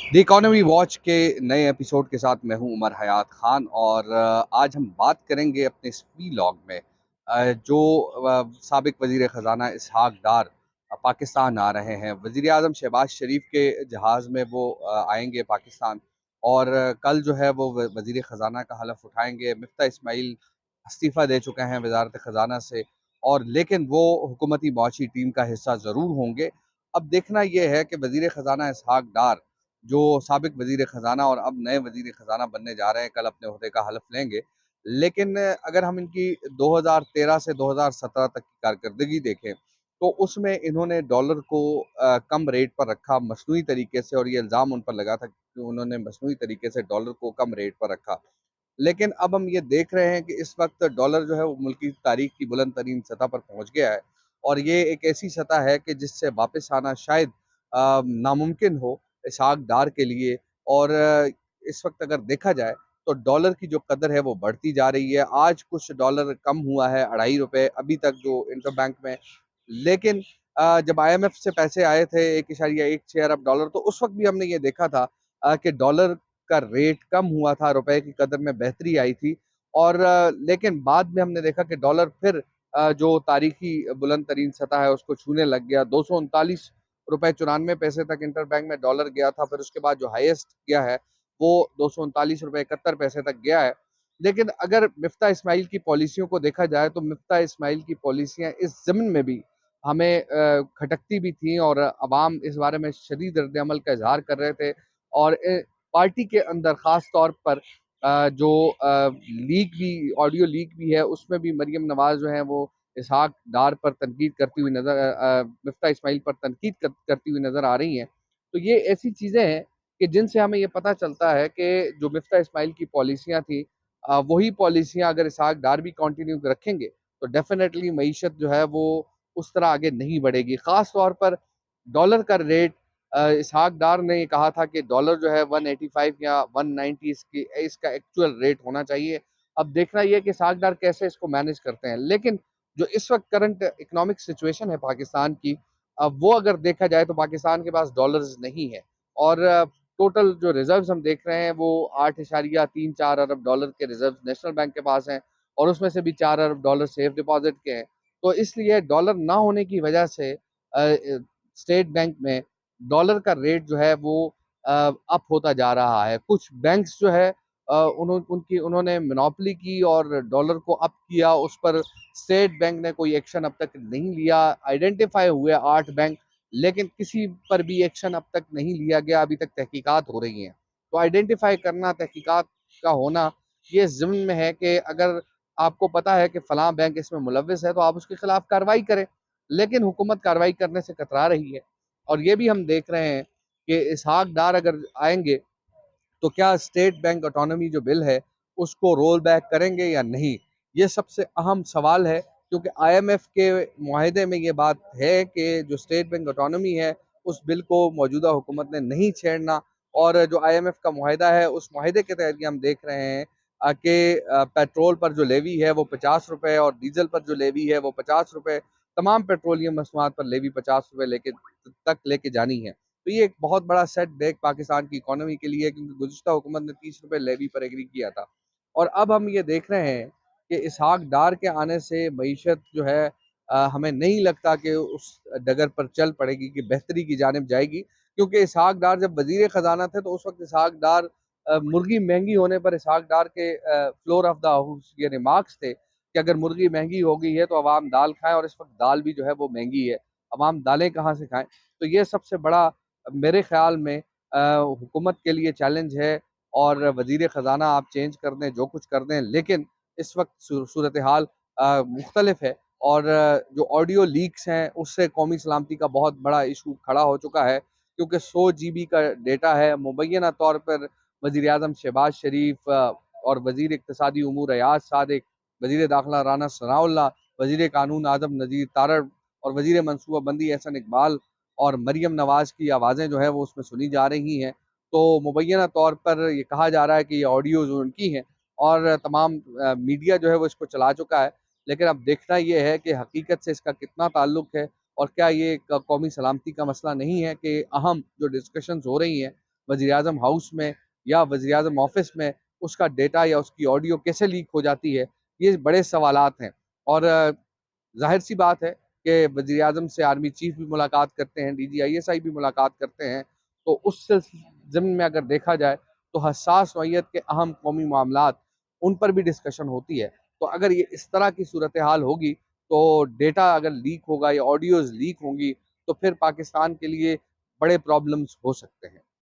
The economy watch के नए episode के साथ मैं हूं उमर हयात खान और आज हम बात करेंगे अपने इस वीलॉग में जो साबिक वजीर ख़जाना इसहाक डार पाकिस्तान आ रहे हैं। वजीर आज़म शहबाज शरीफ के जहाज़ में वो आएंगे पाकिस्तान और कल जो है वो वजीर ख़जाना का हलफ उठाएंगे। मिफ्ता इस्माइल इस्तीफ़ा दे चुके हैं वजारत ख़जाना से, और लेकिन वो हुकूमती मौची टीम का हिस्सा ज़रूर होंगे। अब देखना यह है कि वजीर ख़जाना इसहाक डार जो साबिक वज़ीर ख़ज़ाना और अब नए वज़ीर ख़ज़ाना बनने जा रहे हैं, कल अपने ओहदे का हलफ़ लेंगे। लेकिन अगर हम इनकी 2013 से 2017 तक की कारकर्दगी देखें, तो उसमें इन्होंने डॉलर को कम रेट पर रखा मसनूई तरीके से, और ये इल्ज़ाम उन पर लगा था कि उन्होंने मसनूई तरीके से डॉलर को कम रेट पर रखा। लेकिन अब हम ये देख रहे हैं कि इस वक्त डॉलर जो है वो मुल्क की तारीख की बुलंद तरीन सतह पर पहुंच गया है, और ये एक ऐसी सतह है कि जिससे वापस आना शायद नामुमकिन हो इसहाक डार के लिए। और इस वक्त अगर देखा जाए तो डॉलर की जो कदर है वो बढ़ती जा रही है। आज कुछ डॉलर कम हुआ है, 2.5 रुपए अभी तक जो इंटर बैंक में। लेकिन जब IMF से पैसे आए थे 1.16 अरब डॉलर, तो उस वक्त भी हमने ये देखा था कि डॉलर का रेट कम हुआ था, रुपए की कदर में बेहतरी आई थी। और लेकिन बाद में हमने देखा कि डॉलर फिर जो तारीखी बुलंद तरीन सतह है उसको छूने लग गया। 239 रुपए 94 पैसे तक इंटर बैंक में डॉलर गया था। फिर उसके बाद जो हाईएस्ट गया है वो 239 रुपए 71 पैसे तक गया है। लेकिन अगर मिफ्ता इस्माइल की पॉलिसियों को देखा जाए तो मिफ्ता इस्माइल की पॉलिसियां इस ज़मीन में भी हमें खटकती भी थी, और अवाम इस बारे में शदीद रद्द-ए-अमल का इज़हार कर रहे थे। और पार्टी के अंदर ख़ास तौर पर जो लीक भी, ऑडियो लीक भी है, उसमें भी मरियम नवाज़ जो हैं वो इसहाक डार पर तनकीद करती हुई मिफ्ता इस्माइल पर तनकीद करती हुई नज़र आ रही हैं। तो ये ऐसी चीज़ें हैं कि जिनसे हमें ये पता चलता है कि जो मिफ्ता इस्माइल की पॉलिसियाँ थी, वही पॉलिसियाँ अगर इसहाक डार भी कंटिन्यू रखेंगे, तो डेफ़िनेटली मईशत जो है वो उस तरह आगे नहीं बढ़ेगी। ख़ास तौर पर डॉलर का रेट, इसहाक डार ने कहा था कि डॉलर जो है 185 या 190 इसका एक्चुअल रेट होना चाहिए। अब देखना ये है कि इसहाक डार कैसे इसको मैनेज करते हैं। लेकिन जो इस वक्त करंट इकोनॉमिक सिचुएशन है पाकिस्तान की, वो अगर देखा जाए तो पाकिस्तान के पास डॉलर्स नहीं है। और टोटल जो रिजर्व्स हम देख रहे हैं वो 8.34 अरब डॉलर के रिजर्व नेशनल बैंक के पास हैं, और उसमें से भी 4 अरब डॉलर सेफ डिपॉजिट के हैं। तो इसलिए डॉलर ना होने की वजह से स्टेट बैंक में डॉलर का रेट जो है वो अप होता जा रहा है। कुछ बैंक्स जो है उन्होंने मोनोपोली की और डॉलर को अप किया, उस पर स्टेट बैंक ने कोई एक्शन अब तक नहीं लिया। आइडेंटिफाई हुए 8 बैंक, लेकिन किसी पर भी एक्शन अब तक नहीं लिया गया। अभी तक तहकीकात हो रही हैं। तो आइडेंटिफाई करना, तहकीकात का होना, ये ज़िम्न में है कि अगर आपको पता है कि फलां बैंक इसमें मुलव्विस है तो आप उसके खिलाफ कार्रवाई करें। लेकिन हुकूमत कार्रवाई करने से कतरा रही है। और ये भी हम देख रहे हैं कि इसहाक डार अगर आएंगे तो क्या स्टेट बैंक ऑटोनॉमी जो बिल है उसको रोल बैक करेंगे या नहीं, ये सबसे अहम सवाल है। क्योंकि IMF के मुआहदे में ये बात है कि जो स्टेट बैंक ऑटोनॉमी है उस बिल को मौजूदा हुकूमत ने नहीं छेड़ना। और जो IMF का मुआहदा है उस मुआहदे के तहत ये हम देख रहे हैं कि पेट्रोल पर जो लेवी है वो 50 रुपये, और डीजल पर जो लेवी है वो 50 रुपये। तमाम पेट्रोलियम मसनूआत पर लेवी 50 रुपये लेके जानी है। तो ये एक बहुत बड़ा सेटबैक पाकिस्तान की इकोनॉमी के लिए है, क्योंकि गुज़िश्ता हुकूमत ने 30 रुपये लेवी पर एग्री किया था। और अब हम ये देख रहे हैं कि इसहाक डार के आने से मईशत जो है हमें नहीं लगता कि उस डगर पर चल पड़ेगी कि बेहतरी की जानिब जाएगी। क्योंकि इसहाक डार जब वज़ीर ख़जाना थे तो उस वक्त इसहाक डार मुर्गी महंगी होने पर इसहाक डार के फ्लोर ऑफ द हाउस ये रिमार्क्स थे कि अगर मुर्गी महंगी हो गई है तो अवाम दाल खाएं, और इस वक्त दाल भी जो है वो महंगी है, अवाम दालें कहाँ से खाएं। तो ये सबसे बड़ा मेरे ख्याल में हुकूमत के लिए चैलेंज है। और वज़ीर ख़जाना आप चेंज कर दें, जो कुछ कर दें, लेकिन इस वक्त सूरत हाल मुख्तलिफ है। और जो ऑडियो लीक्स हैं उससे कौमी सलामती का बहुत बड़ा इशू खड़ा हो चुका है। क्योंकि 100 GB का डेटा है। मुबैना तौर पर वज़ीर आज़म शहबाज शरीफ और वज़ीर इक़्तिसादी उमूर अयाज सादिक, वज़ीर दाखिला राना सनाउल्लाह, वज़ीर कानून आज़म नज़ीर तारड़, और वज़ीर मनसूबाबंदी एहसन इकबाल और मरियम नवाज़ की आवाज़ें जो है वो उसमें सुनी जा रही हैं। तो मुबैना तौर पर ये कहा जा रहा है कि ये ऑडियोज़ उनकी हैं, और तमाम मीडिया जो है वो इसको चला चुका है। लेकिन अब देखना ये है कि हकीकत से इसका कितना ताल्लुक है, और क्या ये कौमी सलामती का मसला नहीं है कि अहम जो डिस्कशंस हो रही हैं वज़ीर-ए-आज़म हाउस में या वज़ीर-ए-आज़म ऑफ़िस में उसका डेटा या उसकी ऑडियो कैसे लीक हो जाती है, ये बड़े सवालात हैं। और ज़ाहिर-सी बात है कि वज़ीर-ए-आज़म से आर्मी चीफ़ भी मुलाकात करते हैं, डीजी आईएसआई भी मुलाकात करते हैं, तो उस ज़िम्न में अगर देखा जाए, तो हसास नौइयत के अहम कौमी मामलात, उन पर भी डिस्कशन होती है। तो अगर ये इस तरह की सूरत-ए-हाल होगी, तो डेटा अगर लीक होगा या ऑडियोज़ लीक होंगी, तो फिर पाकिस्तान के लिए बड़े प्रॉब्लम्स हो सकते हैं।